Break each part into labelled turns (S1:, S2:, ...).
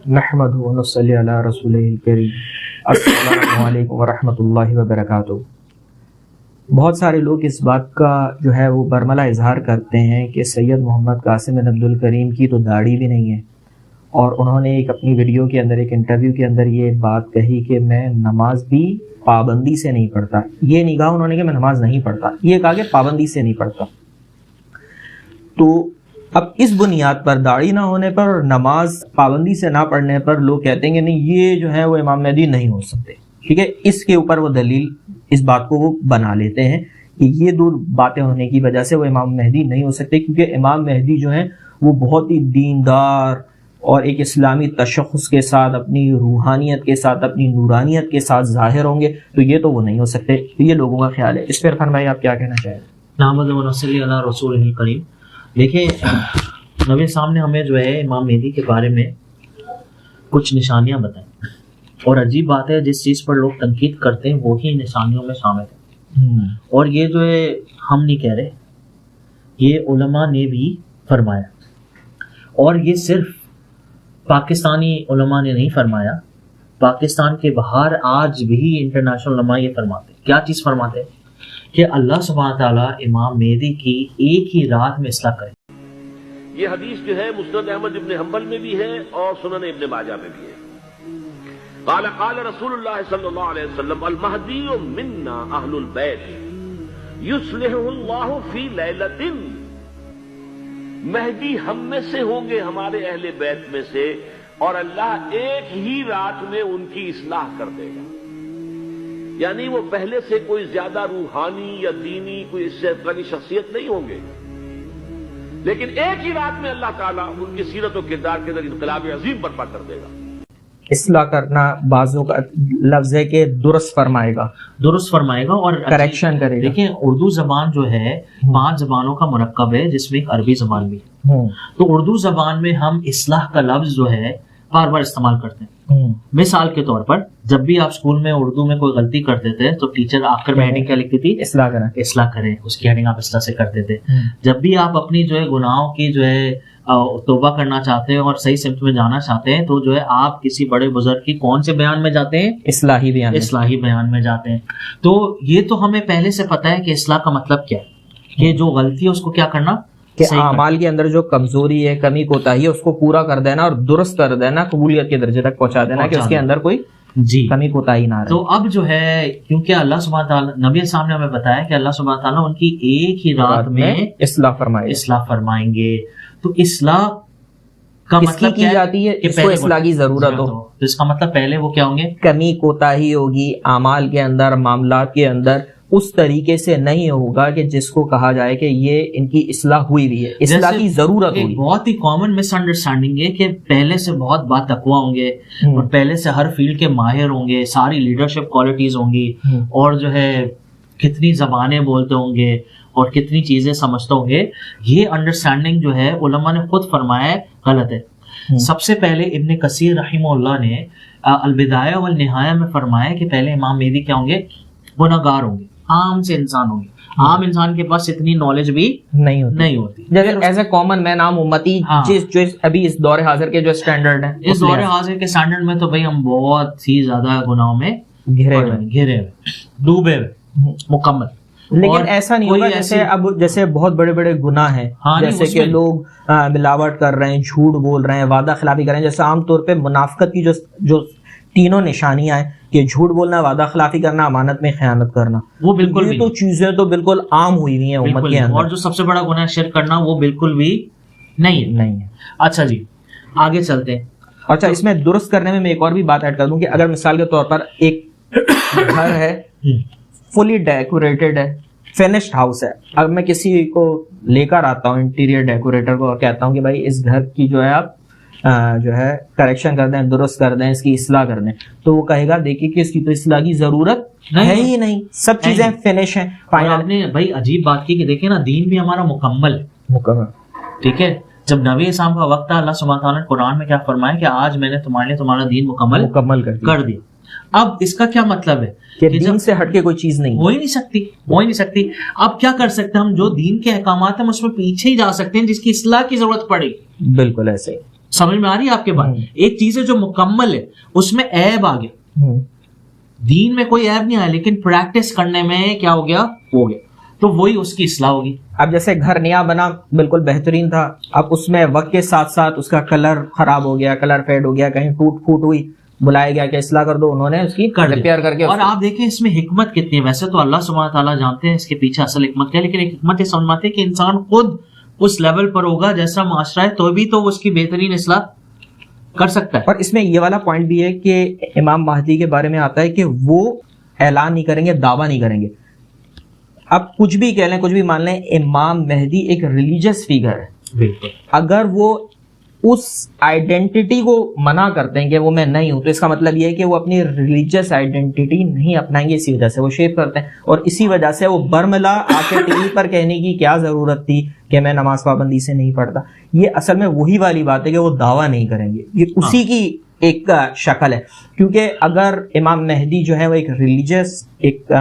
S1: نحمدہ و نصلی علی رسولہ الکریم. السلام علیکم ورحمۃ اللہ وبرکاتہ. بہت سارے لوگ اس بات کا جو ہے وہ برملا اظہار کرتے ہیں کہ سید محمد قاسم بن عبد الکریم کی تو داڑھی بھی نہیں ہے، اور انہوں نے ایک اپنی ویڈیو کے اندر، ایک انٹرویو کے اندر یہ بات کہی کہ میں نماز بھی پابندی سے نہیں پڑھتا. یہ نہیں کہا انہوں نے کہ میں نماز نہیں پڑھتا، یہ کہا کہ پابندی سے نہیں پڑھتا. تو اب اس بنیاد پر داڑھی نہ ہونے پر اور نماز پابندی سے نہ پڑھنے پر لوگ کہتے ہیں کہ نہیں یہ جو ہے وہ امام مہدی نہیں ہو سکتے. ٹھیک ہے، اس کے اوپر وہ دلیل اس بات کو وہ بنا لیتے ہیں کہ یہ دو باتیں ہونے کی وجہ سے وہ امام مہدی نہیں ہو سکتے، کیونکہ امام مہدی جو ہیں وہ بہت ہی دیندار اور ایک اسلامی تشخص کے ساتھ، اپنی روحانیت کے ساتھ، اپنی نورانیت کے ساتھ ظاہر ہوں گے، تو یہ تو وہ نہیں ہو سکتے. یہ لوگوں کا خیال ہے. اس پر عرفان بھائی آپ کیا کہنا چاہیں؟
S2: نحمدہ و نصلی علی رسولہ الکریم. دیکھیں، نبی صاحب نے ہمیں جو ہے امام مہدی کے بارے میں کچھ نشانیاں بتائیں، اور عجیب بات ہے جس چیز پر لوگ تنقید کرتے ہیں وہی نشانیوں میں شامل ہے. اور یہ جو ہے ہم نہیں کہہ رہے، یہ علماء نے بھی فرمایا، اور یہ صرف پاکستانی علماء نے نہیں فرمایا، پاکستان کے باہر آج بھی انٹرنیشنل علماء یہ فرماتے ہیں. کیا چیز فرماتے ہیں؟ کہ اللہ سبحانہ تعالیٰ امام مہدی کی ایک ہی رات میں اصلاح کرے.
S3: یہ حدیث جو ہے مسند احمد ابن حنبل میں بھی ہے اور سنن ابن ماجہ میں بھی ہے. قال قال رسول اللہ صلی اللہ علیہ وسلم المہدی منا اہل البیت یصلحہ اللہ فی لیلۃ. مہدی ہم میں سے ہوں گے، ہمارے اہل بیت میں سے، اور اللہ ایک ہی رات میں ان کی اصلاح کر دے گا. یعنی وہ پہلے سے کوئی زیادہ روحانی یا دینی کوئی اس سے غنی شخصیت نہیں ہوں گے، لیکن ایک ہی رات میں اللہ تعالیٰ ان کی سیرت و کردار کے اندر انقلاب عظیم برپا کر دے گا.
S1: اصلاح کرنا بعضوں کا لفظ ہے کہ درست فرمائے گا،
S2: درست فرمائے گا اور
S1: کریکشن کرے گا.
S2: دیکھیں، اردو زبان جو ہے 5 زبانوں کا مرکب ہے، جس میں ایک عربی زبان بھی ہے. تو اردو زبان میں ہم اصلاح کا لفظ جو ہے بار بار استعمال کرتے ہیں. مثال کے طور پر جب بھی آپ اسکول میں اردو میں کوئی غلطی کرتے تھے تو ٹیچر آخر میں ہیڈنگ کیا لکھتی تھی؟ اصلاح کریں. اس کی ہیڈنگ آپ اصلاح سے کرتے تھے. جب بھی آپ اپنی جو ہے گناہوں کی جو ہے توبہ کرنا چاہتے ہیں اور صحیح سمت میں جانا چاہتے ہیں تو جو ہے آپ کسی بڑے بزرگ کی کون سے بیان میں جاتے ہیں؟ اصلاحی بیان میں جاتے ہیں. تو یہ تو ہمیں پہلے سے پتا ہے کہ اصلاح کا مطلب کیا ہے، کہ جو غلطی ہے اس کو کیا کرنا،
S1: کہ اعمال کے اندر جو کمزوری ہے، کمی کوتاہی ہے، اس کو پورا کر دینا اور درست کر دینا، قبولیت کے درجے تک پہنچا دینا کہ اس کے اندر کوئی کمی کوتاہی نہ رہے.
S2: تو اب جو ہے کیونکہ اللہ سبحانہ تعالیٰ، نبی صاحب نے ہمیں بتایا کہ اللہ سبحانہ تعالیٰ ان کی ایک ہی رات میں اصلاح فرمائیں گے. تو اصلاح کا مطلب
S1: کی جاتی ہے اس کو اصلاح کی ضرورت ہو،
S2: تو اس کا مطلب پہلے وہ کیا ہوں گے؟
S1: کمی کوتاہی ہوگی اعمال کے اندر، معاملات کے اندر، اس طریقے سے نہیں ہوگا کہ جس کو کہا جائے کہ یہ ان کی اصلاح ہوئی بھی ہے، اصلاح کی ضرورت ہوگی.
S2: بہت ہی کامن مس انڈرسٹینڈنگ ہے کہ پہلے سے بہت با تقویٰ ہوں گے اور پہلے سے ہر فیلڈ کے ماہر ہوں گے، ساری لیڈرشپ کوالٹیز ہوں گی، اور جو ہے کتنی زبانیں بولتے ہوں گے اور کتنی چیزیں سمجھتے ہوں گے. یہ انڈرسٹینڈنگ جو ہے علماء نے خود فرمایا ہے غلط ہے. سب سے پہلے ابن کثیر رحمہ اللہ نے البدایہ والنہایہ میں فرمایا کہ پہلے امام مہدی کیا ہوں گے؟ گناہگار ہوں گے، عام سے انسان ہوں گے. عام انسان کے پاس اتنی نالج بھی نہیں ہوتی.
S1: ایز اے کامن مین، عام امتی، جو ابھی اس دور حاضر کے جو اسٹینڈرڈ ہیں،
S2: اس دور حاضر کے اسٹینڈرڈ میں تو بھائی ہم بہت ہی زیادہ گناہوں میں گھرے ہوئے، ڈوبے ہوئے مکمل.
S1: لیکن ایسا نہیں ہوگا جیسے بہت بڑے بڑے گناہ ہیں، جیسے کہ لوگ ملاوٹ کر رہے ہیں، جھوٹ بول رہے ہیں، وعدہ خلافی کر رہے ہیں. جیسے عام طور پہ منافقت کی جو تینوں نشانیاں ہیں کہ جھوٹ بولنا، وعدہ خلافی کرنا، امانت میں خیانت کرنا،
S2: وہ بالکل
S1: یہ تو چیزیں تو بالکل عام ہوئی ہوئی ہیں امت کے اندر.
S2: اور جو سب سے بڑا گناہ شرک کرنا وہ بالکل بھی نہیں ہے. اچھا جی، آگے چلتے ہیں.
S1: اچھا، اس میں درست کرنے میں ایک اور بھی بات ایڈ کر دوں کہ اگر مثال کے طور پر ایک گھر ہے، فلی ڈیکوریٹڈ ہے، فینشڈ ہاؤس ہے، اب میں کسی کو لے کر آتا ہوں انٹیریئر ڈیکوریٹر کو اور کہتا ہوں کہ بھائی اس گھر کی جو ہے آپ جو ہے کریکشن کر دیں، درست کر دیں، اس کی اصلاح کر دیں، تو وہ کہے گا دیکھیے کہ اس کی تو اصلاح کی ضرورت ہے ہی نہیں، سب چیزیں فینش ہیں.
S2: آپ نے بھائی عجیب بات کی کہ دیکھیں نا، دین بھی ہمارا مکمل، ٹھیک ہے. جب نبی اسلام کا وقت تھا، اللہ سبحانہ تعالیٰ نے قرآن میں کیا فرمایا کہ آج میں نے تمہارے لیے تمہارا دین مکمل کر دیا. اب اس کا کیا مطلب ہے
S1: کہ دین سے ہٹ کے کوئی چیز نہیں
S2: ہو ہی نہیں سکتی. اب کیا کر سکتے ہیں ہم؟ جو دین کے احکامات ہیں اس میں پیچھے ہی جا سکتے ہیں جس کی اصلاح کی ضرورت پڑے.
S1: بالکل ایسے.
S2: سمجھ میں آ رہی ہے آپ کے بات؟ ایک چیز ہے جو مکمل ہے اس میں عیب آ گیا، دین میں کوئی عیب نہیں آیا لیکن پریکٹس کرنے میں کیا ہو گیا، ہو گیا، تو وہی اس کی اصلاح ہوگی.
S1: اب جیسے گھر نیا بنا بالکل بہترین تھا، اب اس میں وقت کے ساتھ ساتھ اس کا کلر خراب ہو گیا، کلر فیڈ ہو گیا، کہیں ٹوٹ پھوٹ ہوئی، بلایا گیا کہ اصلاح کر دو، انہوں نے اس کی ریپیئر کر کے.
S2: اور آپ دیکھیں اس میں حکمت کتنی ہے. ویسے تو اللہ سبحانہ تعالیٰ جانتے ہیں اس کے پیچھے اصل حکمت کیا ہے، لیکن ایک حکمت یہ سمجھ میں آتی ہے کہ انسان خود اس لیول پر ہوگا جیسا معاشرہ ہے تو بھی تو اس کی بہترین اصلاح کر سکتا ہے.
S1: اور اس میں یہ والا پوائنٹ بھی ہے کہ امام مہدی کے بارے میں آتا ہے کہ وہ اعلان نہیں کریں گے، دعویٰ نہیں کریں گے. اب کچھ بھی کہہ لیں، کچھ بھی مان لیں، امام مہدی ایک ریلیجس فیگر ہے.
S2: بالکل.
S1: اگر وہ اس آئیڈینٹی کو منع کرتے ہیں کہ وہ میں نہیں ہوں، تو اس کا مطلب یہ ہے کہ وہ اپنی ریلیجس آئیڈینٹی نہیں اپنائیں گے، اسی وجہ سے وہ شیو کرتے ہیں. اور اسی وجہ سے وہ برملا آ کے ٹی وی پر کہنے کی کیا ضرورت تھی کہ میں نماز پابندی سے نہیں پڑھتا. یہ اصل میں وہی والی بات ہے کہ وہ دعویٰ نہیں کریں گے، یہ اسی کی ایک شکل ہے. کیونکہ اگر امام مہدی جو ہے وہ ایک ریلیجس، ایک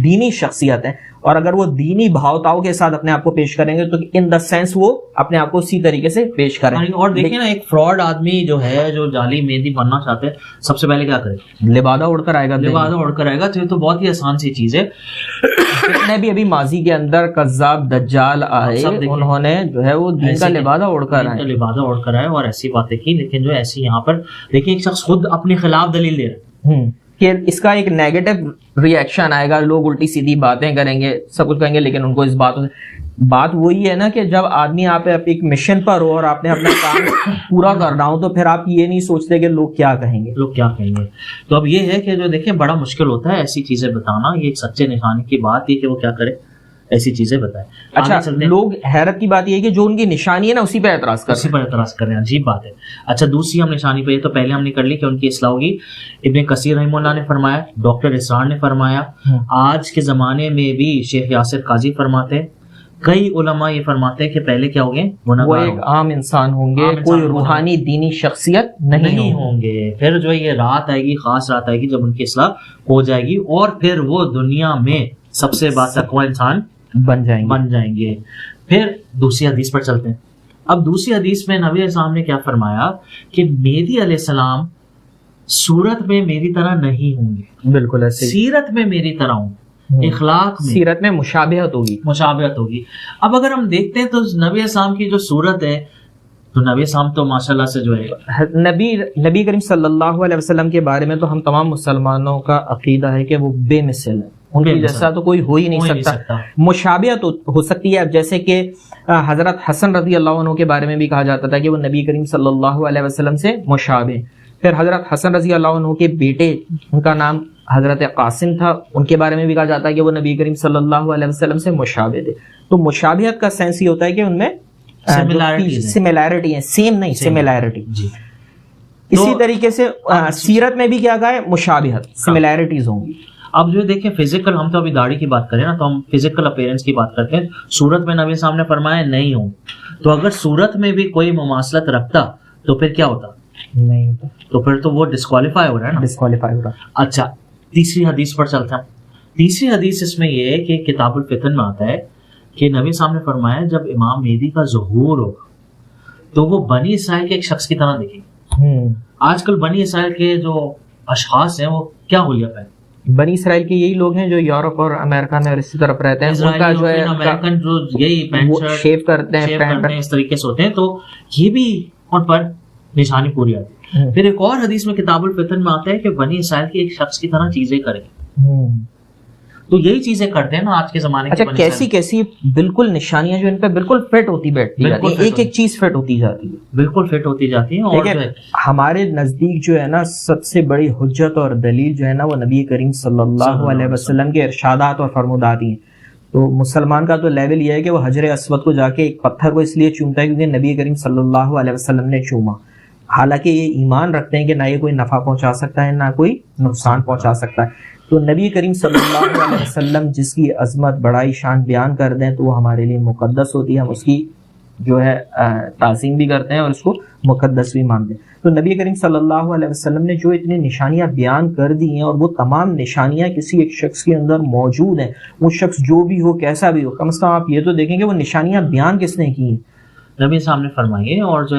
S1: دینی شخصیت ہے، اور اگر وہ دینی بھاؤتاؤں کے ساتھ اپنے آپ کو پیش کریں گے تو ان دا سینس وہ اپنے آپ کو اسی طریقے سے پیش کریں.
S2: اور دیکھیں نا، ایک فراڈ آدمی جو ہے، جو جعلی مہندی بننا چاہتے ہیں، سب سے پہلے کیا کرے؟
S1: لبادہ اڑ کر آئے گا.
S2: لبادہ اڑ کر آئے گا. تو یہ تو بہت ہی آسان سی چیز ہے.
S1: جتنے بھی ابھی ماضی کے اندر کذاب دجال آئے، انہوں نے جو ہے وہ دین کا لبادہ اڑ کر آئے،
S2: لبادہ اڑ کر آئے اور ایسی باتیں کی. لیکن جو ایسی یہاں پر دیکھیں، ایک شخص خود اپنے خلاف دلیل دے رہا ہے
S1: کہ اس کا ایک نیگیٹو ری ایکشن آئے گا، لوگ الٹی سیدھی باتیں کریں گے، سب کچھ کہیں گے، لیکن ان کو اس بات وہی ہے نا کہ جب آدمی آپ ایک مشن پر ہو اور آپ نے اپنا کام پورا کرنا ہو تو پھر آپ یہ نہیں سوچتے کہ لوگ کیا کہیں گے.
S2: تو اب یہ ہے کہ جو دیکھیں بڑا مشکل ہوتا ہے ایسی چیزیں بتانا. یہ ایک سچے نشانی کی بات ہے کہ وہ کیا کرے، ایسی چیزیں بتائے.
S1: اچھا، لوگ حیرت کی بات یہ ہے کہ جو ان کی نشانی ہے نا اسی پہ اعتراض
S2: کر رہے ہیں. عجیب بات ہے. اچھا، دوسری ہم نشانی پہ، یہ تو پہلے ہم نے کر لی کہ ان کی اصلاح ہوگی. ابن کثیر رحمہ اللہ نے فرمایا، ڈاکٹر اسرار نے فرمایا، آج کے زمانے میں بھی شیخ یاسر قاضی فرماتے ہیں، کئی علماء یہ فرماتے ہیں کہ پہلے کیا ہوں گے،
S1: وہ ایک عام انسان ہوں گے، کوئی روحانی دینی شخصیت نہیں
S2: ہوں گے. پھر جو یہ رات آئے گی، خاص رات آئے گی جب ان کی اصلاح ہو جائے گی، اور پھر وہ دنیا میں سب سے باتقوی انسان بن جائیں گے. پھر دوسری حدیث پر چلتے ہیں. اب دوسری حدیث میں نبی اسلام نے کیا فرمایا کہ مہدی علیہ السلام صورت میں میری طرح نہیں ہوں گے.
S1: بالکل ایسے.
S2: سیرت میں میری طرح ہوں، اخلاق میں،
S1: سیرت میں مشابہت ہوگی.
S2: اب اگر ہم دیکھتے ہیں تو نبی اسلام کی جو صورت ہے، تو نبی اسلام تو ماشاءاللہ سے جو ہے
S1: نبی کریم صلی اللہ علیہ وسلم کے بارے میں تو ہم تمام مسلمانوں کا عقیدہ ہے کہ وہ بے مثل ہے، ان کے جیسا تو کوئی ہو ہی نہیں سکتا. مشابہت ہو سکتی ہے. اب جیسے کہ حضرت حسن رضی اللہ عنہ کے بارے میں بھی کہا جاتا تھا کہ وہ نبی کریم صلی اللہ علیہ وسلم سے مشابہ. پھر حضرت حسن رضی اللہ عنہ کے بیٹے، ان کا نام حضرت قاسم تھا، ان کے بارے میں بھی کہا جاتا ہے کہ وہ نبی کریم صلی اللہ علیہ وسلم سے مشابہ تھے. تو مشابہت کا سینس یہ ہوتا ہے کہ ان میں سملیرٹی ہے، سیم نہیں، سملیرٹی. اسی طریقے سے سیرت میں بھی کیا کہا ہے، مشابہت، سملیرٹیز ہوں گی.
S2: اب جو دیکھیں فزیکل، ہم تو ابھی داڑھی کی بات کریں نا، تو ہم فزیکل اپیرنس کی بات کرتے ہیں. صورت میں نبی صاحب نے فرمایا نہیں ہوں، تو اگر صورت میں بھی کوئی مماثلت رکھتا تو پھر کیا ہوتا؟
S1: نہیں ہوتا.
S2: تو پھر تو وہ ڈسکوالیفائی ہو رہا ہے نا،
S1: ڈسکوالیفائی ہو رہا.
S2: اچھا، تیسری حدیث پر چلتے ہیں. تیسری حدیث اس میں یہ ہے کہ کتاب الفتن میں آتا ہے کہ نبی صاحب نے فرمایا جب امام مہدی کا ظہور ہوگا تو وہ بنی اسرائیل کے ایک شخص کی طرح دکھیں گے. آج کل بنی اسرائیل کے جو اشخاص ہیں وہ کیا حلیہ پہنتے ہیں؟
S1: بنی اسرائیل کے یہی لوگ ہیں جو یورپ اور امریکہ میں اور اسی طرف رہتے ہیں. ان کا جو ہے
S2: امریکن جو یہی پینٹ شرٹ
S1: شیو کرتے ہیں،
S2: اس طریقے سے ہوتے ہیں، تو یہ بھی ان پر نشانی پوری آتی ہے. پھر ایک اور حدیث میں کتاب الفتن میں آتا ہے کہ بنی اسرائیل کے ایک شخص کی طرح چیزیں کریں. تو یہی چیزیں کرتے ہیں نا آج کے زمانے کے.
S1: اچھا، کیسی بالکل نشانیاں جو ان پہ بالکل فٹ ہوتی بیٹھتی جاتی ہیں، ایک ایک چیز فٹ ہوتی جاتی ہے،
S2: بالکل فٹ ہوتی جاتی ہے. اور
S1: ہمارے نزدیک جو ہے نا سب سے بڑی حجت اور دلیل جو ہے نا وہ نبی کریم صلی اللہ علیہ وسلم کے ارشادات اور فرمودات ہیں. تو مسلمان کا تو لیول یہ ہے کہ وہ حجر اسود کو جا کے ایک پتھر کو اس لیے چومتا ہے کیونکہ نبی کریم صلی اللہ علیہ وسلم نے چوما. حالانکہ یہ ایمان رکھتے ہیں کہ نہ یہ کوئی نفع پہنچا سکتا ہے نہ کوئی نقصان پہنچا سکتا ہے. تو نبی کریم صلی اللہ علیہ وسلم جس کی عظمت، بڑائی، شان بیان کر دیں تو وہ ہمارے لیے مقدس ہوتی ہے. ہم اس کی جو ہے تعظیم بھی کرتے ہیں اور اس کو مقدس بھی مانتے ہیں. تو نبی کریم صلی اللہ علیہ وسلم نے جو اتنی نشانیاں بیان کر دی ہیں، اور وہ تمام نشانیاں کسی ایک شخص کے اندر موجود ہیں، وہ شخص جو بھی ہو، کیسا بھی ہو، کم از کم آپ یہ تو دیکھیں کہ وہ نشانیاں بیان کس نے کی ہیں.
S2: نبی صاحب نے فرمائی. اور جو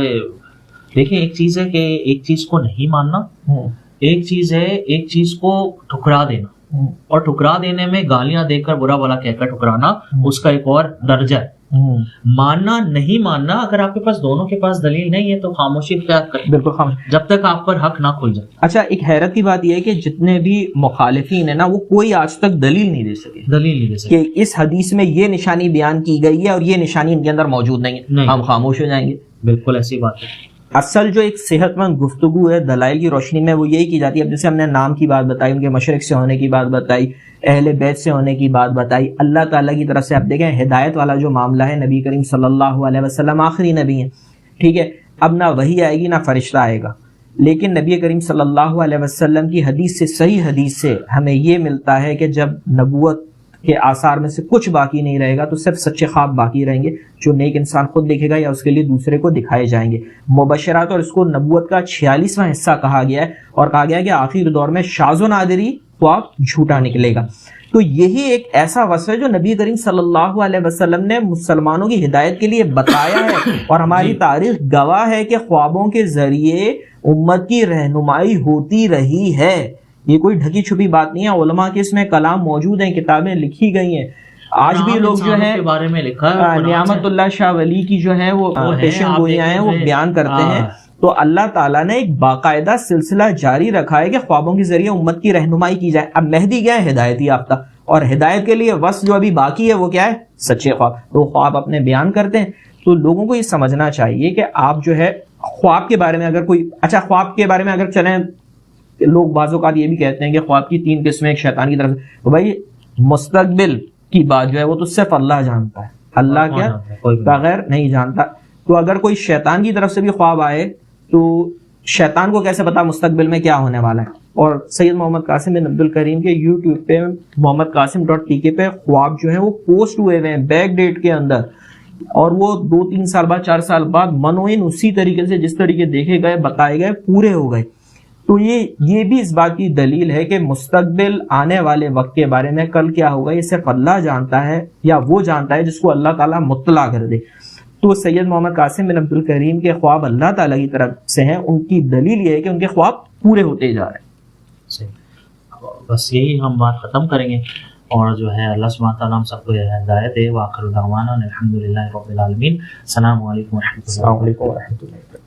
S2: دیکھیں ایک چیز ہے کہ ایک چیز کو نہیں ماننا، ایک چیز ہے ایک چیز کو ٹھکرا دینا، اور ٹھکرا دینے میں گالیاں دے کر برا بلا کہہ کر ٹھکرانا اس کا ایک اور درجہ ہے۔ ماننا نہیں ماننا، اگر آپ کے پاس دونوں کے پاس دلیل نہیں ہے تو خاموشی اختیار کریں،
S1: بالکل خاموش،
S2: جب تک آپ پر حق نہ کھل جائے۔
S1: اچھا ایک حیرت کی بات یہ ہے کہ جتنے بھی مخالفین ہیں نا وہ کوئی آج تک دلیل نہیں دے سکے،
S2: دلیل نہیں دے سکتے
S1: کہ اس حدیث میں یہ نشانی بیان کی گئی ہے اور یہ نشانی ان کے اندر موجود نہیں ہے، ہم خاموش ہو جائیں گے۔
S2: بالکل ایسی بات ہے۔
S1: اصل جو ایک صحت مند گفتگو ہے دلائل کی روشنی میں وہ یہی کی جاتی ہے۔ اب جیسے ہم نے نام کی بات بتائی، ان کے مشرق سے ہونے کی بات بتائی، اہل بیت سے ہونے کی بات بتائی، اللہ تعالیٰ کی طرف سے آپ دیکھیں ہدایت والا جو معاملہ ہے، نبی کریم صلی اللہ علیہ وسلم آخری نبی ہیں، ٹھیک ہے، اب نہ وحی آئے گی نہ فرشتہ آئے گا، لیکن نبی کریم صلی اللہ علیہ وسلم کی حدیث سے، صحیح حدیث سے ہمیں یہ ملتا ہے کہ جب نبوت کے آثار میں سے کچھ باقی نہیں رہے گا تو صرف سچے خواب باقی رہیں گے جو نیک انسان خود دیکھے گا یا اس کے لیے دوسرے کو دکھائے جائیں گے۔ مبشرات، اور اس کو نبوت کا 46واں حصہ کہا گیا ہے، اور کہا گیا ہے کہ آخری دور میں شاذ و نادری خواب جھوٹا نکلے گا۔ تو یہی ایک ایسا وصف ہے جو نبی کریم صلی اللہ علیہ وسلم نے مسلمانوں کی ہدایت کے لیے بتایا ہے، اور ہماری تاریخ گواہ ہے کہ خوابوں کے ذریعے امت کی رہنمائی ہوتی رہی ہے۔ یہ کوئی ڈھکی چھپی بات نہیں ہے، علماء کے اس میں کلام موجود ہیں، کتابیں لکھی گئی ہیں۔ آج بھی لوگ جو ہیں
S2: بارے میں لکھا ہے،
S1: نعمت اللہ شاہ ولی کی جو ہے وہ پیشن گوئیاں ہیں وہ بیان کرتے ہیں، تو اللہ تعالیٰ نے ایک باقاعدہ سلسلہ جاری رکھا ہے کہ خوابوں کے ذریعے امت کی رہنمائی کی جائے۔ اب مہدی کیا ہے؟ ہدایت یافتہ، اور ہدایت کے لیے وصف جو ابھی باقی ہے وہ کیا ہے؟ سچے خواب۔ تو خواب اپنے بیان کرتے ہیں، تو لوگوں کو یہ سمجھنا چاہیے کہ آپ جو ہے خواب کے بارے میں اگر کوئی، اچھا خواب کے بارے میں اگر چلیں، لوگ بعض اوقات یہ بھی کہتے ہیں کہ خواب کی 3 قسمیں، ایک شیطان کی طرف سے، تو بھائی مستقبل کی بات جو ہے وہ تو صرف اللہ جانتا ہے، اللہ کیا بغیر نہیں جانتا۔ تو اگر کوئی شیطان کی طرف سے بھی خواب آئے تو شیطان کو کیسے پتا مستقبل میں کیا ہونے والا ہے؟ اور سید محمد قاسم بن عبد الکریم کے یوٹیوب پہ محمد قاسم .tk پہ خواب جو ہیں وہ پوسٹ ہوئے ہوئے ہیں بیک ڈیٹ کے اندر، اور وہ 2-3 سال بعد 4 سال بعد منوئن اسی طریقے سے جس طریقے دیکھے گئے بتائے گئے پورے ہو گئے۔ تو یہ بھی اس بات کی دلیل ہے کہ مستقبل آنے والے وقت کے بارے میں کل کیا ہوگا یہ صرف اللہ جانتا ہے، یا وہ جانتا ہے جس کو اللہ تعالیٰ مطلع کر دے۔ تو سید محمد قاسم بن عبد الکریم کے خواب اللہ تعالیٰ کی طرف سے ہیں، ان کی دلیل یہ ہے کہ ان کے خواب پورے ہوتے جا رہے ہیں۔
S2: بس یہی ہم بات ختم کریں گے، اور جو ہے اللہ سبحانہ تعالیٰ ہم سب کو ہدایت دے۔ وآخر دعوانا الحمدللہ رب العالمین۔ السلام علیکم و رحمۃ اللہ۔
S1: السلام علیکم و رحمۃ اللہ۔